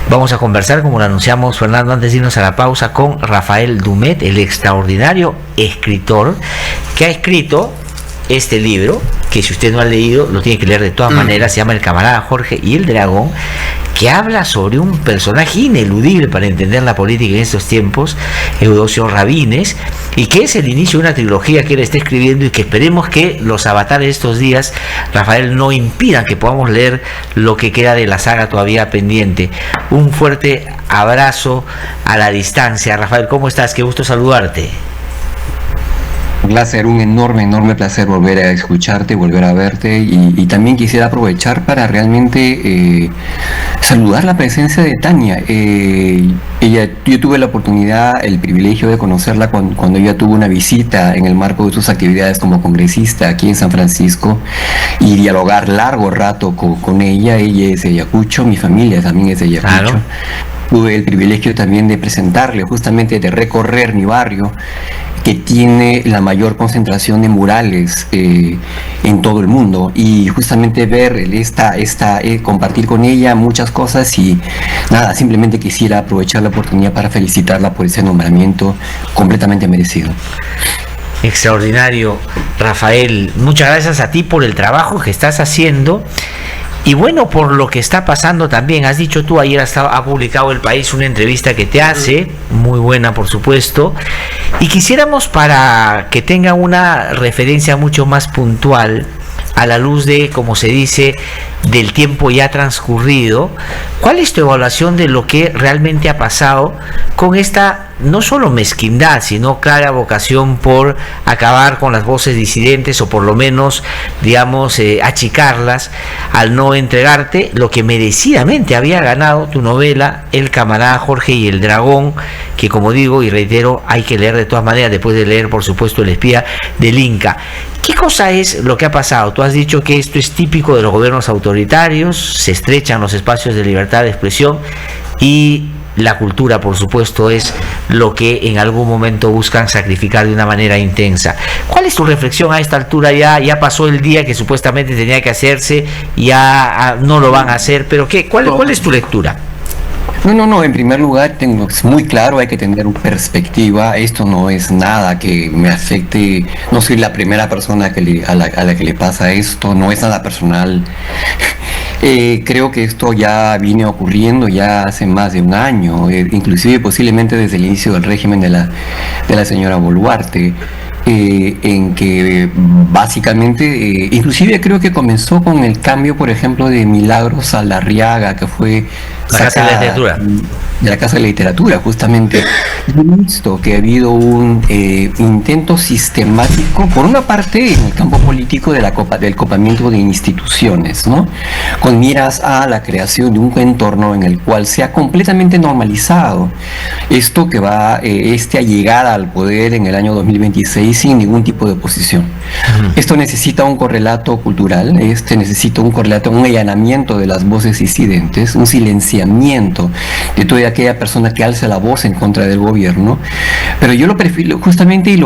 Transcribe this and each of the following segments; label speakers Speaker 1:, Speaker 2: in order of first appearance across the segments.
Speaker 1: Vamos a conversar, como lo anunciamos, Fernando, antes de irnos a la pausa, con Rafael Dumet, el extraordinario escritor que ha escrito este libro, que si usted no ha leído, lo tiene que leer de todas maneras. Se llama El camarada Jorge y el dragón, que habla sobre un personaje ineludible para entender la política en estos tiempos, Eudosio Rabines, y que es el inicio de una trilogía que él está escribiendo, y que esperemos que los avatares de estos días, Rafael, no impidan que podamos leer lo que queda de la saga todavía pendiente. Un fuerte abrazo a la distancia. Rafael, ¿cómo estás? Qué gusto saludarte.
Speaker 2: Un placer, un enorme placer volver a escucharte, volver a verte, y también quisiera aprovechar para realmente saludar la presencia de Tania. Yo tuve la oportunidad, el privilegio de conocerla cuando ella tuvo una visita en el marco de sus actividades como congresista aquí en San Francisco, y dialogar largo rato con ella. Ella es de Ayacucho, mi familia también es de Ayacucho. Claro. Tuve el privilegio también de presentarle, justamente de recorrer mi barrio, que tiene la mayor concentración de murales en todo el mundo, y justamente ver compartir con ella muchas cosas. Y nada, simplemente quisiera aprovechar la oportunidad para felicitarla por ese nombramiento completamente merecido.
Speaker 1: Extraordinario, Rafael. Muchas gracias a ti por el trabajo que estás haciendo. Y bueno, por lo que está pasando también. Has dicho tú, ayer ha publicado El País una entrevista que te hace, muy buena por supuesto, y quisiéramos, para que tenga una referencia mucho más puntual, a la luz de, como se dice, del tiempo ya transcurrido, ¿cuál es tu evaluación de lo que realmente ha pasado con esta no solo mezquindad, sino clara vocación por acabar con las voces disidentes, o por lo menos, digamos, achicarlas, al no entregarte lo que merecidamente había ganado tu novela El camarada Jorge y el dragón, que, como digo y reitero, hay que leer de todas maneras, después de leer, por supuesto, El espía del Inca? ¿Qué cosa es lo que ha pasado? Tú has dicho que esto es típico de los gobiernos autoritarios, se estrechan los espacios de libertad de expresión, y la cultura, por supuesto, es lo que en algún momento buscan sacrificar de una manera intensa. ¿Cuál es tu reflexión a esta altura? Ya pasó el día que supuestamente tenía que hacerse, ya no lo van a hacer, pero ¿cuál es tu lectura?
Speaker 2: No, en primer lugar, es muy claro, hay que tener una perspectiva. Esto no es nada que me afecte, no soy la primera persona a la que le pasa esto, no es nada personal. Creo que esto ya viene ocurriendo ya hace más de un año, inclusive posiblemente desde el inicio del régimen de la señora Boluarte. En que básicamente, inclusive creo que comenzó con el cambio, por ejemplo, de Milagros Saldarriaga, que fue
Speaker 1: la Casa de la Literatura.
Speaker 2: De la Casa de la Literatura, justamente. He visto que ha habido un intento sistemático, por una parte, en el campo político del copamiento de instituciones, ¿no? Con miras a la creación de un entorno en el cual sea completamente normalizado esto que va, a llegar al poder en el año 2026 sin ningún tipo de oposición. Esto necesita un correlato cultural, necesita un correlato, un allanamiento de las voces disidentes, un silenciamiento de toda aquella persona que alza la voz en contra del gobierno. Pero yo lo prefiero, justamente, y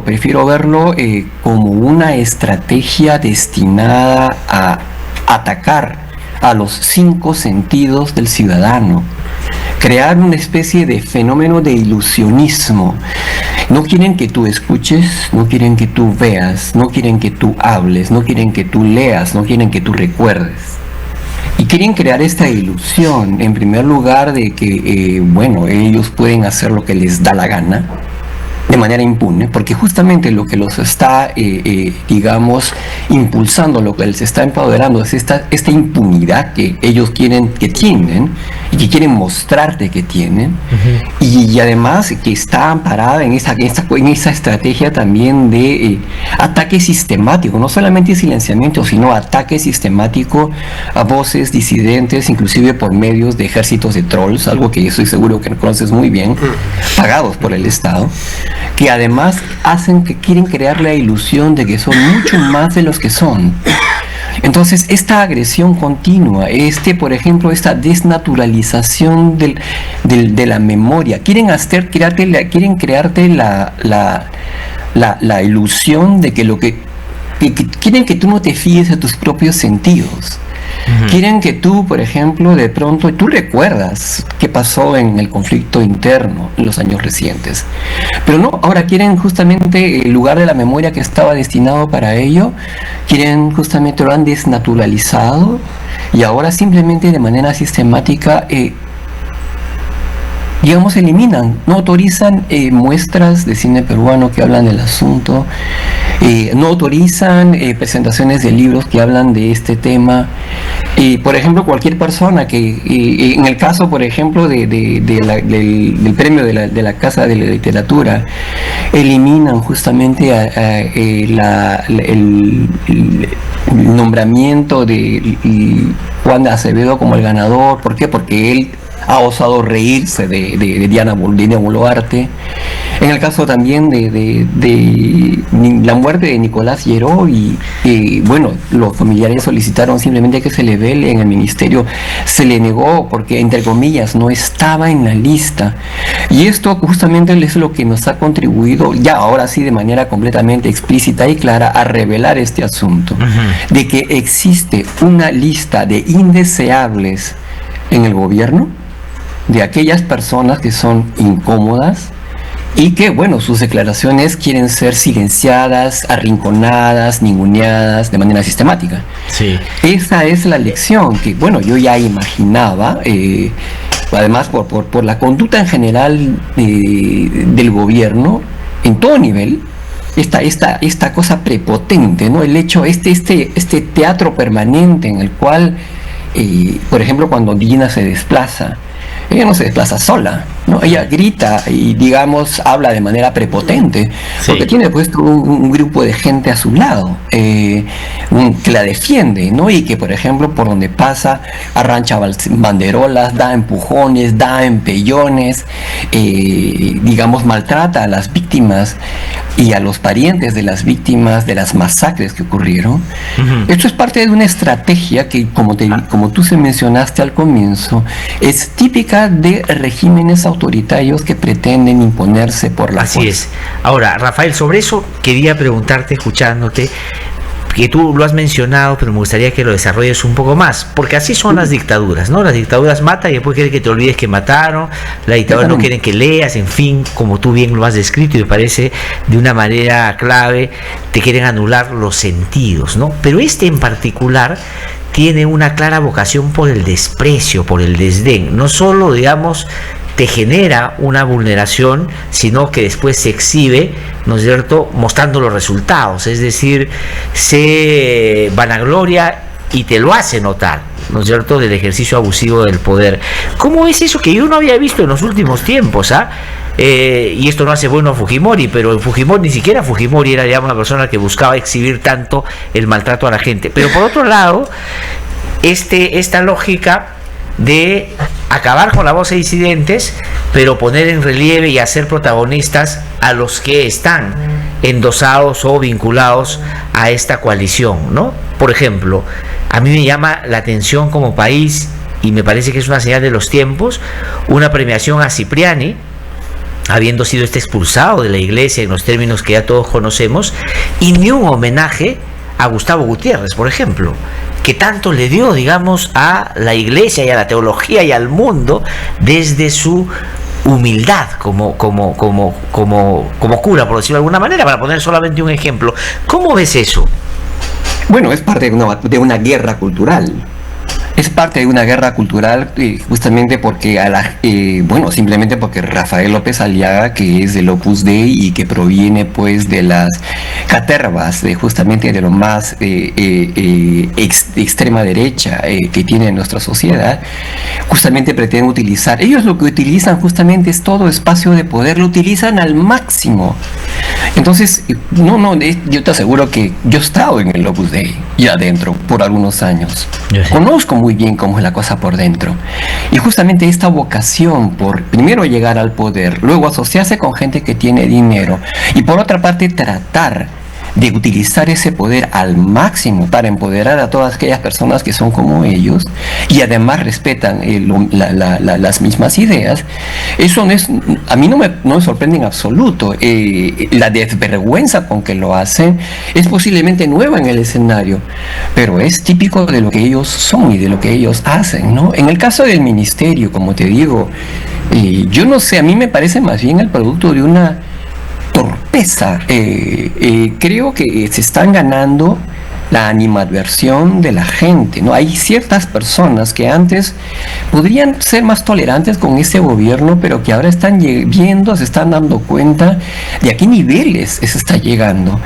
Speaker 2: prefiero verlo como una estrategia destinada a atacar a los 5 sentidos del ciudadano, crear una especie de fenómeno de ilusionismo. No quieren que tú escuches, no quieren que tú veas, no quieren que tú hables, no quieren que tú leas, no quieren que tú recuerdes. Y quieren crear esta ilusión, en primer lugar, de que, ellos pueden hacer lo que les da la gana, de manera impune, porque justamente lo que los está, impulsando, lo que les está empoderando es esta impunidad que ellos quieren, que tienen, y que quieren mostrarte que tienen, y además que está amparada en esa estrategia también de ataque sistemático, no solamente silenciamiento, sino ataque sistemático a voces disidentes, inclusive por medios de ejércitos de trolls, algo que yo estoy seguro que conoces muy bien, pagados por el Estado, que además quieren crear la ilusión de que son mucho más de los que son. Entonces, esta agresión continua, por ejemplo, esta desnaturalización de la memoria, quieren crearte la ilusión de que quieren que tú no te fíes de tus propios sentidos. Quieren que tú, por ejemplo, de pronto, tú recuerdas qué pasó en el conflicto interno en los años recientes. Pero no, ahora quieren justamente el lugar de la memoria que estaba destinado para ello, quieren justamente, lo han desnaturalizado y ahora simplemente de manera sistemática digamos, eliminan, no autorizan muestras de cine peruano que hablan del asunto, no autorizan presentaciones de libros que hablan de este tema. Por ejemplo, cualquier persona que, en el caso, por ejemplo, del premio de la Casa de la Literatura, eliminan justamente el nombramiento de Juan de Acevedo como el ganador. ¿Por qué? Porque él ha osado reírse de Diana Boluarte. En el caso también de la muerte de Nicolás Lleró, y bueno, los familiares solicitaron simplemente que se le vele en el ministerio, se le negó porque, entre comillas, no estaba en la lista. Y esto justamente es lo que nos ha contribuido, ya ahora sí de manera completamente explícita y clara, a revelar este asunto, de que existe una lista de indeseables en el gobierno, de aquellas personas que son incómodas y que, bueno, sus declaraciones quieren ser silenciadas, arrinconadas, ninguneadas de manera sistemática.
Speaker 1: Sí.
Speaker 2: Esa es la lección que, bueno, yo ya imaginaba, además por la conducta en general del gobierno, en todo nivel, esta cosa prepotente, ¿no? El hecho, este teatro permanente en el cual, por ejemplo, cuando Dina se desplaza, ella no se desplaza sola, ¿no? Ella grita y, digamos, habla de manera prepotente, porque tiene puesto un grupo de gente a su lado, que la defiende, ¿no? Y que, por ejemplo, por donde pasa, arrancha banderolas, da empujones, da empellones, digamos, maltrata a las víctimas y a los parientes de las víctimas de las masacres que ocurrieron. Esto es parte de una estrategia que, como tú se mencionaste al comienzo, es típica de regímenes autoritarios que pretenden imponerse por la fuerza.
Speaker 1: Así es. Ahora, Rafael, sobre eso quería preguntarte, escuchándote, que tú lo has mencionado, pero me gustaría que lo desarrolles un poco más, porque así son las dictaduras, ¿no? Las dictaduras matan y después quieren que te olvides que mataron, la dictadura no quieren que leas, en fin, como tú bien lo has descrito y me parece de una manera clave, te quieren anular los sentidos, ¿no? Pero este en particular tiene una clara vocación por el desprecio, por el desdén. No solo, digamos, te genera una vulneración, sino que después se exhibe, ¿no es cierto?, mostrando los resultados. Es decir, se vanagloria y te lo hace notar, ¿no es cierto?, del ejercicio abusivo del poder. ¿Cómo es eso que yo no había visto en los últimos tiempos, y esto no hace bueno a Fujimori, pero en Fujimori, ni siquiera Fujimori era, digamos, una persona que buscaba exhibir tanto el maltrato a la gente. Pero por otro lado, esta lógica de acabar con la voz de disidentes, pero poner en relieve y hacer protagonistas a los que están endosados o vinculados a esta coalición, ¿no? Por ejemplo, a mí me llama la atención como país, y me parece que es una señal de los tiempos, una premiación a Cipriani, habiendo sido expulsado de la iglesia en los términos que ya todos conocemos, y ni un homenaje a Gustavo Gutiérrez, por ejemplo, que tanto le dio, digamos, a la iglesia y a la teología y al mundo desde su humildad como cura, por decirlo de alguna manera, para poner solamente un ejemplo. ¿Cómo ves eso?
Speaker 2: Bueno, es parte de una guerra cultural. Es parte de una guerra cultural, justamente porque simplemente porque Rafael López Aliaga, que es del Opus Dei y que proviene pues de las catervas justamente de lo más extrema derecha que tiene nuestra sociedad, justamente pretende utilizar, ellos lo que utilizan justamente es todo espacio de poder, lo utilizan al máximo. Entonces, yo te aseguro que yo he estado en el Opus Dei ya adentro por algunos años. Conozco muy bien cómo es la cosa por dentro. Y justamente esta vocación por primero llegar al poder, luego asociarse con gente que tiene dinero y por otra parte tratar de utilizar ese poder al máximo para empoderar a todas aquellas personas que son como ellos y además respetan las mismas ideas, eso no es, a mí no me sorprende en absoluto. La desvergüenza con que lo hacen es posiblemente nueva en el escenario, pero es típico de lo que ellos son y de lo que ellos hacen, ¿no? En el caso del ministerio, como te digo, yo no sé, a mí me parece más bien el producto de una torpeza. Creo que se están ganando la animadversión de la gente, ¿no? Hay ciertas personas que antes podrían ser más tolerantes con este gobierno, pero que ahora están viendo, se están dando cuenta de a qué niveles se está llegando.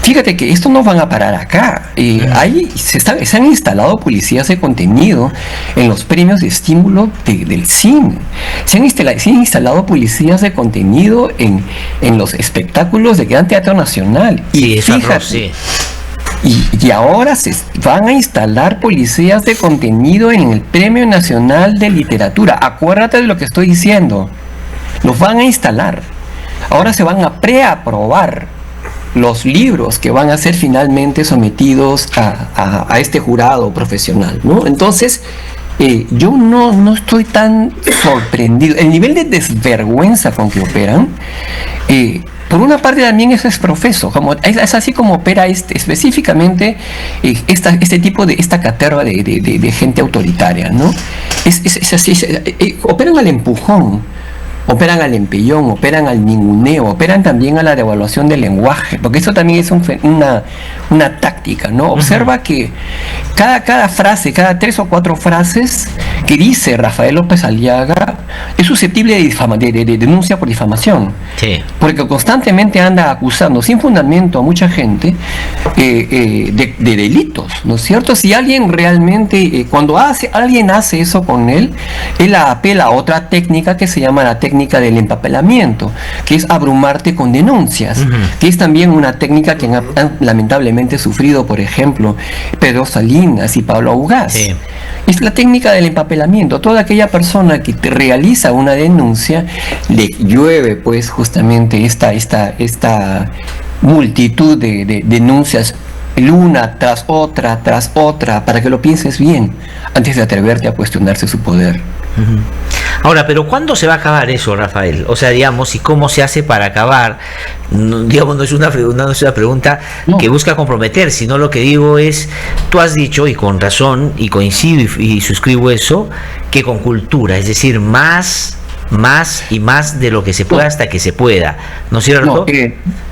Speaker 2: Fíjate que esto no van a parar acá. Se han instalado policías de contenido en los premios de estímulo del cine. Se han instalado policías de contenido en los espectáculos de Gran Teatro Nacional.
Speaker 1: Y sí, fíjate, sí.
Speaker 2: Y ahora se van a instalar policías de contenido en el Premio Nacional de Literatura. Acuérdate de lo que estoy diciendo. Los van a instalar. Ahora se van a preaprobar los libros que van a ser finalmente sometidos a este jurado profesional, ¿no? Entonces, yo no estoy tan sorprendido. El nivel de desvergüenza con que operan, por una parte también eso es profeso, es así como opera específicamente este tipo de esta caterva de gente autoritaria, ¿no? Es así, operan al empujón, operan al empellón, operan al ninguneo, operan también a la devaluación del lenguaje, porque eso también es una táctica, ¿no? Observa que cada frase, cada 3 o 4 frases que dice Rafael López Aliaga es susceptible de denuncia por difamación. Sí. Porque constantemente anda acusando sin fundamento a mucha gente de delitos, ¿no es cierto? Si alguien realmente, cuando alguien hace eso con él apela a otra técnica que se llama la técnica del empapelamiento, que es abrumarte con denuncias, que es también una técnica que han lamentablemente sufrido, por ejemplo, Pedro Salinas y Pablo Augás. Sí. Es la técnica del empapelamiento. Toda aquella persona que te realiza una denuncia, le llueve pues justamente esta multitud de denuncias, una tras otra, para que lo pienses bien antes de atreverte a cuestionarse su poder.
Speaker 1: Ahora, pero ¿cuándo se va a acabar eso, Rafael? O sea, digamos, ¿y cómo se hace para acabar? Digamos, no es una pregunta que busca comprometer, sino lo que digo es, tú has dicho, y con razón, y coincido y suscribo eso, que con cultura, es decir, más y más de lo que se pueda hasta que se pueda, ¿no es cierto?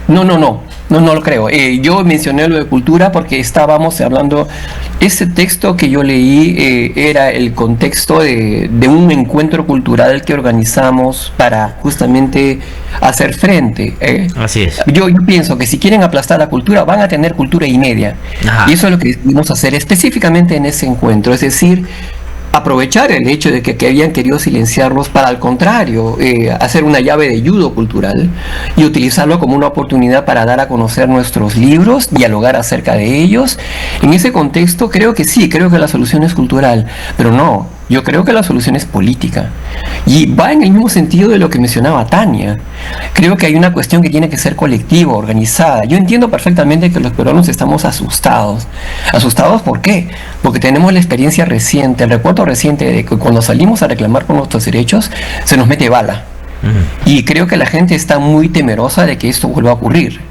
Speaker 2: No lo creo. Yo mencioné lo de cultura porque estábamos hablando, ese texto que yo leí era el contexto de un encuentro cultural que organizamos para justamente hacer frente.
Speaker 1: Así es.
Speaker 2: Yo pienso que si quieren aplastar la cultura, van a tener cultura y media. Ajá. Y eso es lo que decidimos hacer específicamente en ese encuentro, es decir, aprovechar el hecho de que habían querido silenciarlos para, al contrario, hacer una llave de judo cultural y utilizarlo como una oportunidad para dar a conocer nuestros libros, dialogar acerca de ellos. En ese contexto creo que la solución es cultural, pero no, yo creo que la solución es política. Y va en el mismo sentido de lo que mencionaba Tania. Creo que hay una cuestión que tiene que ser colectiva, organizada. Yo entiendo perfectamente que los peruanos estamos asustados. ¿Asustados por qué? Porque tenemos la experiencia reciente, el recuerdo reciente de que cuando salimos a reclamar por nuestros derechos, se nos mete bala. Y creo que la gente está muy temerosa de que esto vuelva a ocurrir.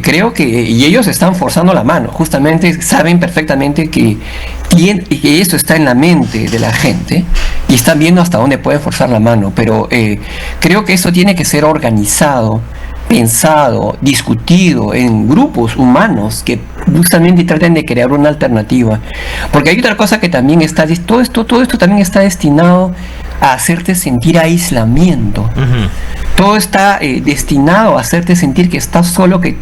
Speaker 2: Creo que ellos están forzando la mano, justamente saben perfectamente que esto está en la mente de la gente y están viendo hasta dónde pueden forzar la mano, pero creo que eso tiene que ser organizado, pensado, discutido en grupos humanos que justamente traten de crear una alternativa, porque hay otra cosa que también está, todo esto también está destinado a hacerte sentir aislamiento. Todo está destinado a hacerte sentir que estás solo, que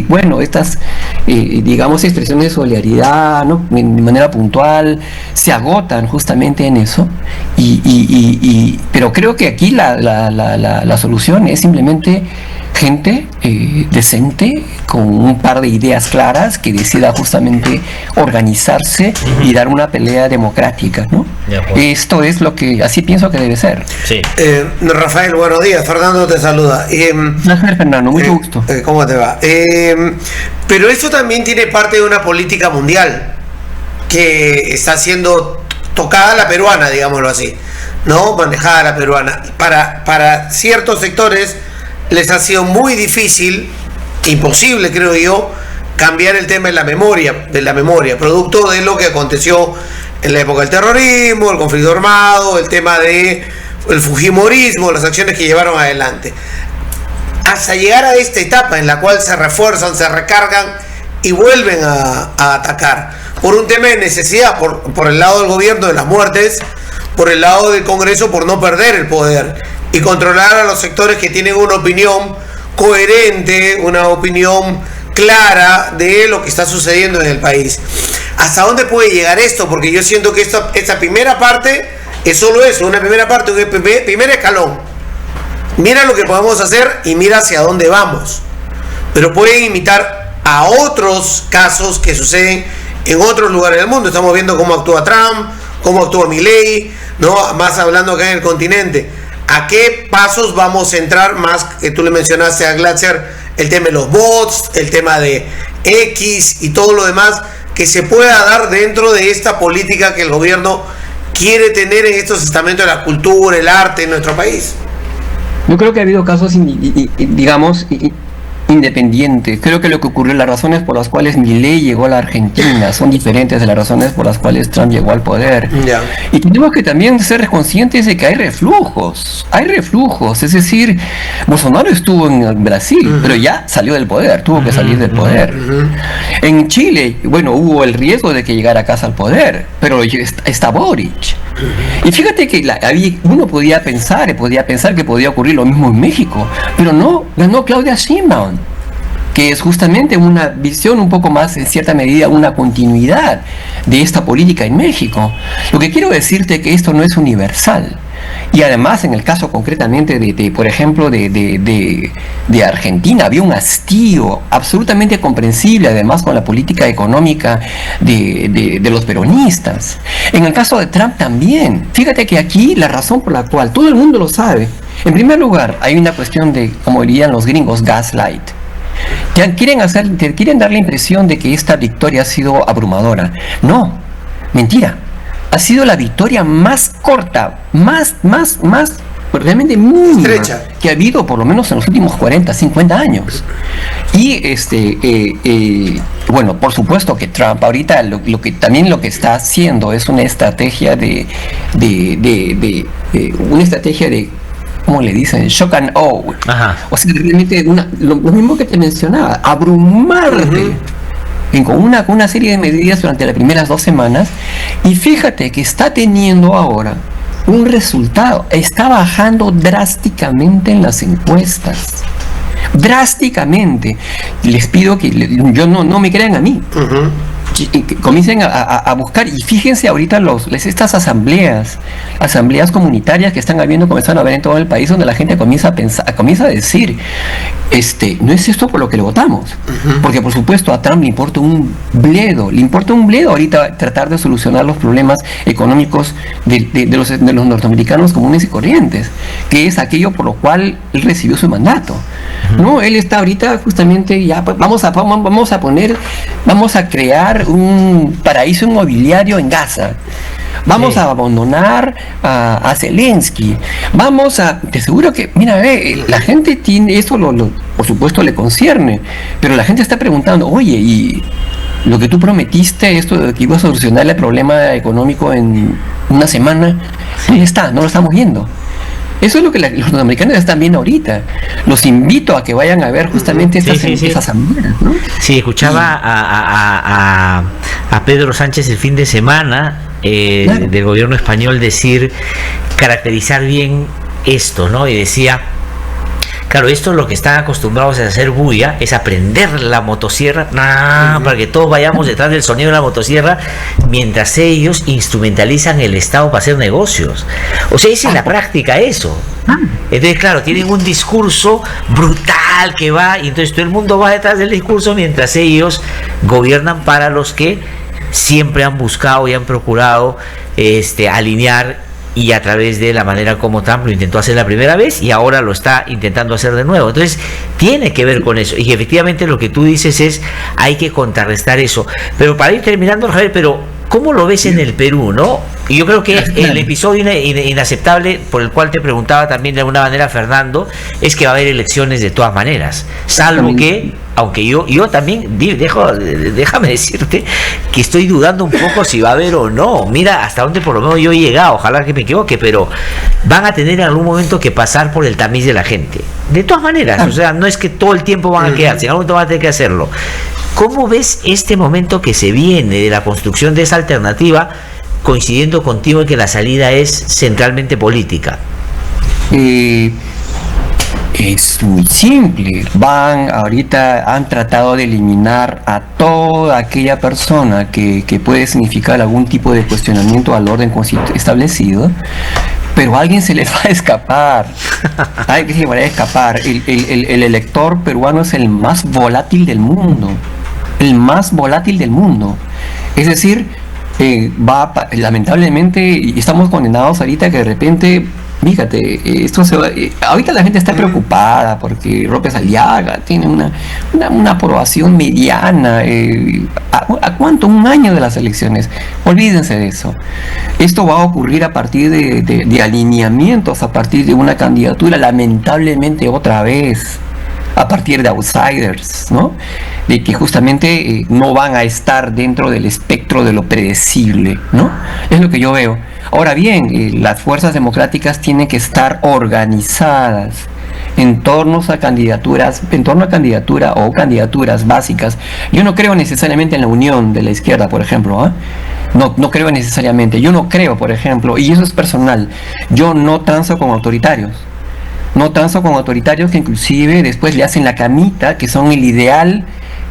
Speaker 2: bueno, estas digamos expresiones de solidaridad, ¿no?, de manera puntual se agotan justamente en eso, pero creo que aquí la solución es simplemente gente decente, con un par de ideas claras, que decida justamente organizarse y dar una pelea democrática, ¿no? Esto es lo que, así pienso que debe ser.
Speaker 1: Sí.
Speaker 3: Rafael, buenos días. Fernando te saluda.
Speaker 2: Gracias, Fernando, mucho gusto.
Speaker 3: ¿Cómo te va? Pero eso también tiene parte de una política mundial que está siendo tocada la peruana, digámoslo así, ¿no? Manejada la peruana. Para ciertos sectores les ha sido muy difícil, imposible creo yo, cambiar el tema de la memoria, producto de lo que aconteció en la época del terrorismo, el conflicto armado, el tema de el fujimorismo, las acciones que llevaron adelante, hasta llegar a esta etapa en la cual se refuerzan, se recargan y vuelven a atacar, por un tema de necesidad, por el lado del gobierno de las muertes, por el lado del Congreso, por no perder el poder y controlar a los sectores que tienen una opinión coherente, una opinión clara de lo que está sucediendo en el país. ¿Hasta dónde puede llegar esto? Porque yo siento que esta primera parte es solo eso, una primera parte, un primer escalón. Mira lo que podemos hacer y mira hacia dónde vamos. Pero pueden imitar a otros casos que suceden en otros lugares del mundo. Estamos viendo cómo actúa Trump, cómo actúa Milei, ¿no? Más hablando acá en el continente. ¿A qué pasos vamos a entrar más? Que tú le mencionaste a Glatzer, el tema de los bots, el tema de X y todo lo demás que se pueda dar dentro de esta política que el gobierno quiere tener en estos estamentos de la cultura, el arte en nuestro país.
Speaker 2: Yo creo que ha habido casos, digamos, independientes. Creo que lo que ocurrió, las razones por las cuales Milei llegó a la Argentina son diferentes de las razones por las cuales Trump llegó al poder.
Speaker 3: Yeah.
Speaker 2: Y tenemos que también ser conscientes de que hay reflujos, es decir, Bolsonaro estuvo en Brasil, pero ya salió del poder, tuvo que salir del poder. En Chile, bueno, hubo el riesgo de que llegara a casa al poder, pero está Boric. Y fíjate que uno podía pensar que podía ocurrir lo mismo en México, pero no, ganó Claudia Sheinbaum, que es justamente una visión un poco más, en cierta medida, una continuidad de esta política en México. Lo que quiero decirte es que esto no es universal. Y además, en el caso concretamente por ejemplo, de Argentina, había un hastío absolutamente comprensible, además, con la política económica de los peronistas. En el caso de Trump también. Fíjate que aquí la razón por la cual todo el mundo lo sabe. En primer lugar, hay una cuestión de, como dirían los gringos, gaslight. Te quieren dar la impresión de que esta victoria ha sido abrumadora. No, mentira. Ha sido la victoria más corta, más realmente muy
Speaker 3: estrecha
Speaker 2: que ha habido por lo menos en los últimos 40, 50 años. Y bueno, por supuesto que Trump ahorita lo que está haciendo es una estrategia de ¿cómo le dicen? Shock and awe. Ajá. O sea, realmente lo mismo que te mencionaba, abrumarte con una serie de medidas durante las primeras 2 semanas, y fíjate que está teniendo ahora un resultado, está bajando drásticamente en las encuestas, drásticamente. Les pido que no me crean a mí, que comiencen a buscar, y fíjense ahorita estas asambleas comunitarias que están habiendo, comenzaron a haber en todo el país, donde la gente comienza a decir, no es esto por lo que le votamos, porque por supuesto a Trump le importa un bledo ahorita tratar de solucionar los problemas económicos de los norteamericanos comunes y corrientes, que es aquello por lo cual él recibió su mandato. No, él está ahorita justamente ya, vamos a crear un paraíso inmobiliario en Gaza. Vamos a abandonar a Zelensky. Te aseguro que, mira, la gente tiene esto, por supuesto le concierne, pero la gente está preguntando, oye, y lo que tú prometiste, esto de que iba a solucionar el problema económico en una semana, ahí está, no lo estamos viendo. Eso es lo que los norteamericanos están viendo ahorita. Los invito a que vayan a ver justamente estas asambleas, ¿no?
Speaker 1: Sí, escuchaba a Pedro Sánchez el fin de semana del gobierno español caracterizar bien esto, ¿no? Y decía Claro, esto lo que están acostumbrados a hacer bulla es aprender la motosierra, para que todos vayamos detrás del sonido de la motosierra, mientras ellos instrumentalizan el Estado para hacer negocios. O sea, es en la práctica eso. Entonces, claro, tienen un discurso brutal que va, y entonces todo el mundo va detrás del discurso mientras ellos gobiernan para los que siempre han buscado y han procurado alinear, y a través de la manera como Trump lo intentó hacer la primera vez y ahora lo está intentando hacer de nuevo. Entonces tiene que ver con eso, y efectivamente lo que tú dices es, hay que contrarrestar eso. Pero para ir terminando, Rafael, pero ¿cómo lo ves en el Perú, no? Y yo creo que el episodio inaceptable por el cual te preguntaba también de alguna manera, Fernando, es que va a haber elecciones de todas maneras, salvo que, aunque yo también, déjame decirte que estoy dudando un poco si va a haber o no. Mira hasta dónde por lo menos yo he llegado, ojalá que me equivoque, pero van a tener en algún momento que pasar por el tamiz de la gente. De todas maneras, o sea, no es que todo el tiempo van a quedarse, en algún momento van a tener que hacerlo. ¿Cómo ves este momento que se viene de la construcción de esa alternativa, coincidiendo contigo en que la salida es centralmente política?
Speaker 2: Es muy simple. Ahorita han tratado de eliminar a toda aquella persona que puede significar algún tipo de cuestionamiento al orden establecido, pero a alguien se le va a escapar. Alguien se le va a escapar. El elector peruano es el más volátil del mundo. El más volátil del mundo. Es decir, lamentablemente estamos condenados ahorita que de repente, fíjate, esto se va, ahorita la gente está preocupada porque López Aliaga tiene una aprobación mediana. ¿A cuánto? Un año de las elecciones. Olvídense de eso. Esto va a ocurrir a partir de alineamientos, a partir de una candidatura, lamentablemente otra vez, a partir de outsiders, ¿no? De que justamente no van a estar dentro del espectro de lo predecible, ¿no? Es lo que yo veo. Ahora bien, las fuerzas democráticas tienen que estar organizadas en torno a candidatura o candidaturas básicas. Yo no creo necesariamente en la unión de la izquierda, por ejemplo, ¿eh? No creo necesariamente. Yo no creo, por ejemplo, y eso es personal, yo no transo con autoritarios. No transo con autoritarios que inclusive después le hacen la camita, que son el ideal,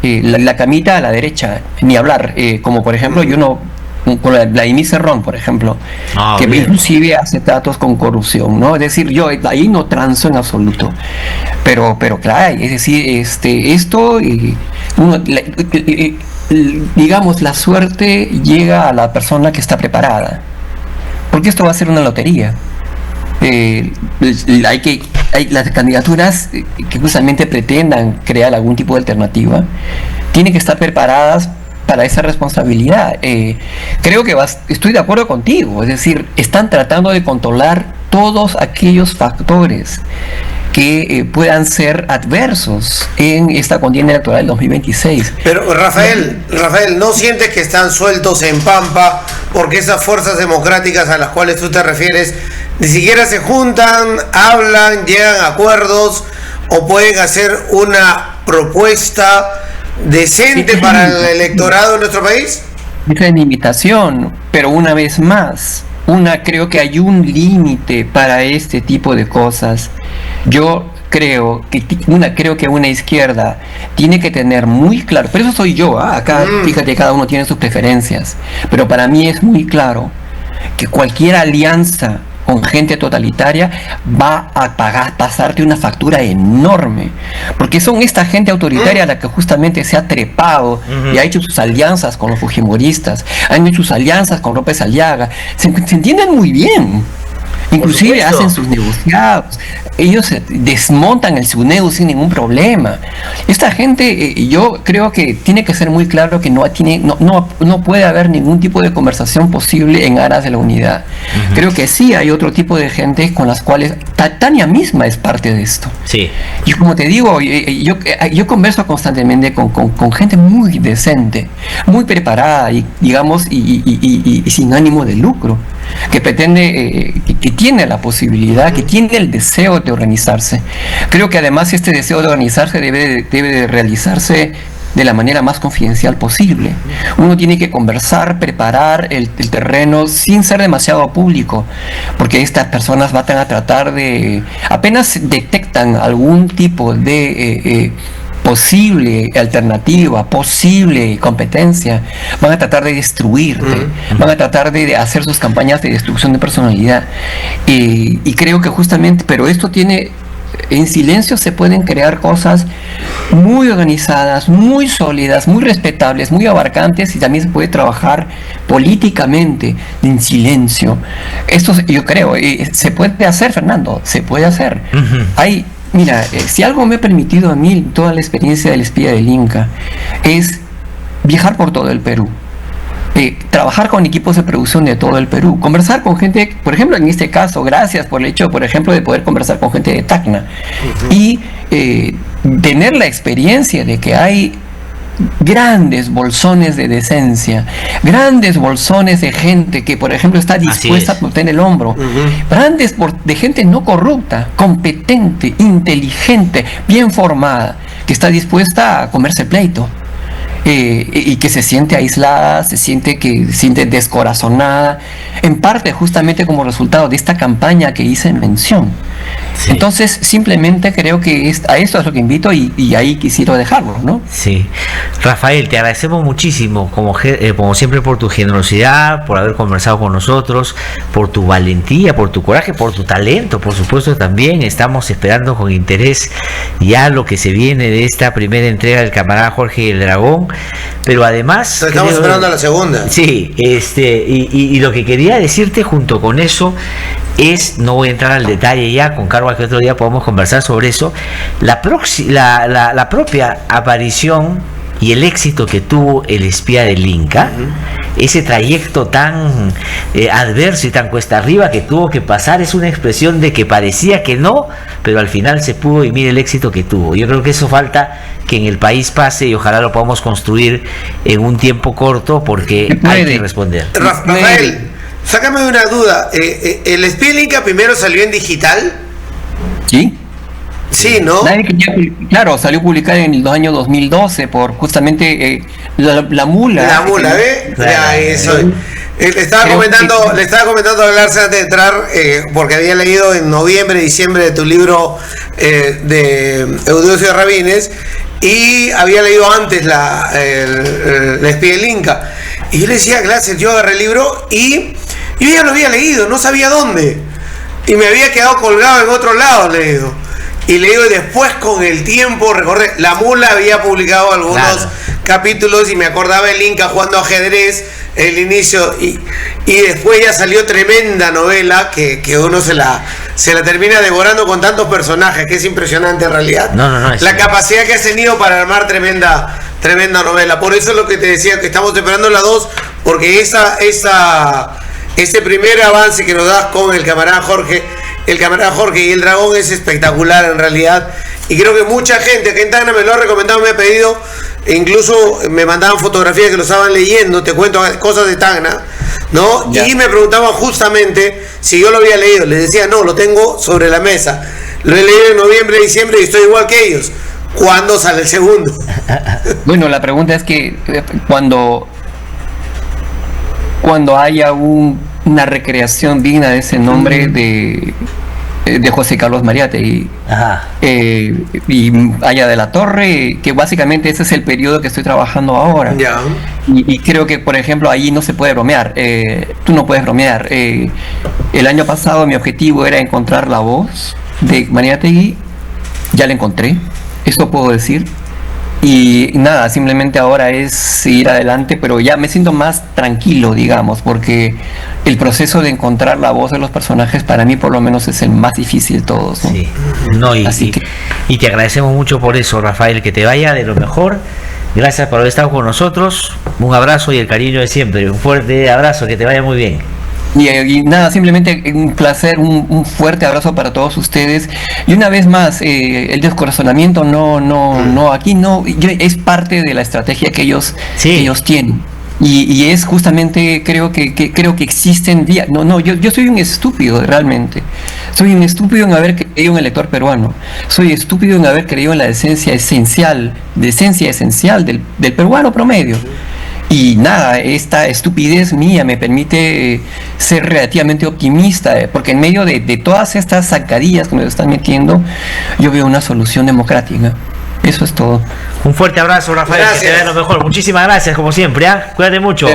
Speaker 2: la camita a la derecha, ni hablar, como por ejemplo yo no, con Vladimir Cerrón, por ejemplo, que bien, inclusive hace tratos con corrupción, ¿no? Es decir, yo ahí no transo en absoluto, pero claro, es decir, esto, digamos, la suerte llega a la persona que está preparada, porque esto va a ser una lotería. Las candidaturas que justamente pretendan crear algún tipo de alternativa tienen que estar preparadas para esa responsabilidad. Creo que estoy de acuerdo contigo, es decir, están tratando de controlar todos aquellos factores que puedan ser adversos en esta contienda electoral del 2026.
Speaker 3: Pero Rafael, ¿no sientes que están sueltos en Pampa porque esas fuerzas democráticas a las cuales tú te refieres ni siquiera se juntan, hablan, llegan a acuerdos o pueden hacer una propuesta decente para el electorado de nuestro país?
Speaker 2: Esa es mi invitación, pero una vez más, creo que hay un límite para este tipo de cosas. Yo creo que una izquierda tiene que tener muy claro, pero eso soy yo, acá fíjate, cada uno tiene sus preferencias, pero para mí es muy claro que cualquier alianza con gente totalitaria va a pasarte una factura enorme, porque son esta gente autoritaria la que justamente se ha trepado y ha hecho sus alianzas con los fujimoristas, han hecho sus alianzas con López Aliaga, se entienden muy bien. Inclusive hacen sus negociados, ellos desmontan el SUNEDU sin ningún problema. Esta gente, yo creo que tiene que ser muy claro que no puede haber ningún tipo de conversación posible en aras de la unidad. Creo que sí hay otro tipo de gente con las cuales Tania misma es parte de esto.
Speaker 1: Sí.
Speaker 2: Y como te digo, yo converso constantemente con gente muy decente, muy preparada y digamos y sin ánimo de lucro, que pretende, que tiene la posibilidad, que tiene el deseo de organizarse. Creo que además este deseo de organizarse debe de realizarse de la manera más confidencial posible. Uno tiene que conversar, preparar el terreno sin ser demasiado público, porque estas personas van a tratar de, apenas detectan algún tipo de posible alternativa, posible competencia, van a tratar de destruirte, van a tratar de hacer sus campañas de destrucción de personalidad. Y creo que justamente, pero esto tiene, en silencio se pueden crear cosas muy organizadas, muy sólidas, muy respetables, muy abarcantes, y también se puede trabajar políticamente en silencio. Esto yo creo, se puede hacer, Fernando, se puede hacer. Hay, mira, si algo me ha permitido a mí toda la experiencia del espía del Inca es viajar por todo el Perú, trabajar con equipos de producción de todo el Perú, conversar con gente, por ejemplo, en este caso, gracias por el hecho, por ejemplo, de poder conversar con gente de Tacna y tener la experiencia de que hay grandes bolsones de decencia, grandes bolsones de gente que, por ejemplo, está dispuesta a poner el hombro, grandes de gente no corrupta, competente, inteligente, bien formada, que está dispuesta a comerse pleito. Y que se siente aislada, se siente descorazonada, en parte justamente como resultado de esta campaña que hice mención. Sí. Entonces, simplemente creo que a esto es lo que invito y ahí quisiera dejarlo, ¿no?
Speaker 1: Sí. Rafael, te agradecemos muchísimo, como siempre, por tu generosidad, por haber conversado con nosotros, por tu valentía, por tu coraje, por tu talento, por supuesto también. Estamos esperando con interés ya lo que se viene de esta primera entrega del camarada Jorge y el Dragón, pero además...
Speaker 3: Estamos esperando a la segunda.
Speaker 1: Sí, y lo que quería decirte junto con eso es, no voy a entrar al detalle ya, con cargo a que otro día podamos conversar sobre eso, la propia aparición y el éxito que tuvo el espía del Inca, ese trayecto tan adverso y tan cuesta arriba que tuvo que pasar, es una expresión de que parecía que no, pero al final se pudo, y mire el éxito que tuvo. Yo creo que eso falta que en el país pase, y ojalá lo podamos construir en un tiempo corto, porque hay que responder.
Speaker 3: Rafael, sácame una duda. ¿El espía del Inca primero salió en digital?
Speaker 2: Sí.
Speaker 3: Sí, ¿no?
Speaker 2: Claro, salió publicada en el año 2012 por justamente la mula.
Speaker 3: La mula, ¿ve?
Speaker 2: Claro.
Speaker 3: Ya, eso. Le estaba comentando a Larsa antes de entrar, porque había leído en noviembre, diciembre de tu libro de Eudoxio Rabines, y había leído antes la espía del Inca. Y yo le decía, gracias, yo agarré el libro y yo ya lo había leído, no sabía dónde. Y me había quedado colgado en otro lado, le digo. Y le digo, después con el tiempo recordé, la mula había publicado algunos capítulos y me acordaba el Inca jugando ajedrez, el inicio, y después ya salió tremenda novela que uno se la termina devorando con tantos personajes, que es impresionante en realidad. La capacidad que has tenido para armar tremenda novela. Por eso es lo que te decía, que estamos esperando la 2, porque ese primer avance que nos das con el camarada Jorge y el Dragón es espectacular en realidad, y creo que mucha gente que en Tacna me lo ha recomendado, me ha pedido, e incluso me mandaban fotografías que lo estaban leyendo, te cuento cosas de Tacna, ¿no? Ya. Y me preguntaban justamente si yo lo había leído, les decía, no, lo tengo sobre la mesa, lo he leído en noviembre, diciembre y estoy igual que ellos. ¿Cuándo sale el segundo?
Speaker 2: Bueno, la pregunta es que cuando haya una recreación digna de ese nombre de José Carlos Mariátegui y Aya de la Torre, que básicamente ese es el periodo que estoy trabajando ahora. Y creo que, por ejemplo, ahí no se puede bromear, tú no puedes bromear. El año pasado mi objetivo era encontrar la voz de Mariátegui, ya la encontré, eso puedo decir. Y nada, simplemente ahora es seguir adelante, pero ya me siento más tranquilo, digamos, porque el proceso de encontrar la voz de los personajes para mí por lo menos es el más difícil de todos, ¿no?
Speaker 1: Sí. Y te agradecemos mucho por eso, Rafael, que te vaya de lo mejor. Gracias por haber estado con nosotros. Un abrazo y el cariño de siempre. Un fuerte abrazo, que te vaya muy bien.
Speaker 2: Y nada, simplemente un placer, un fuerte abrazo para todos ustedes. Y una vez más, el descorazonamiento aquí no, es parte de la estrategia que ellos tienen. Y es justamente, creo que existen días. Yo soy un estúpido realmente. Soy un estúpido en haber creído en el elector peruano. Soy estúpido en haber creído en la decencia esencial del peruano promedio. Y nada, esta estupidez mía me permite ser relativamente optimista, porque en medio de todas estas zancadillas que nos están metiendo, yo veo una solución democrática. Eso es todo.
Speaker 1: Un fuerte abrazo, Rafael.
Speaker 3: Gracias.
Speaker 1: Que te vea lo mejor. Muchísimas gracias, como siempre. Cuídate mucho.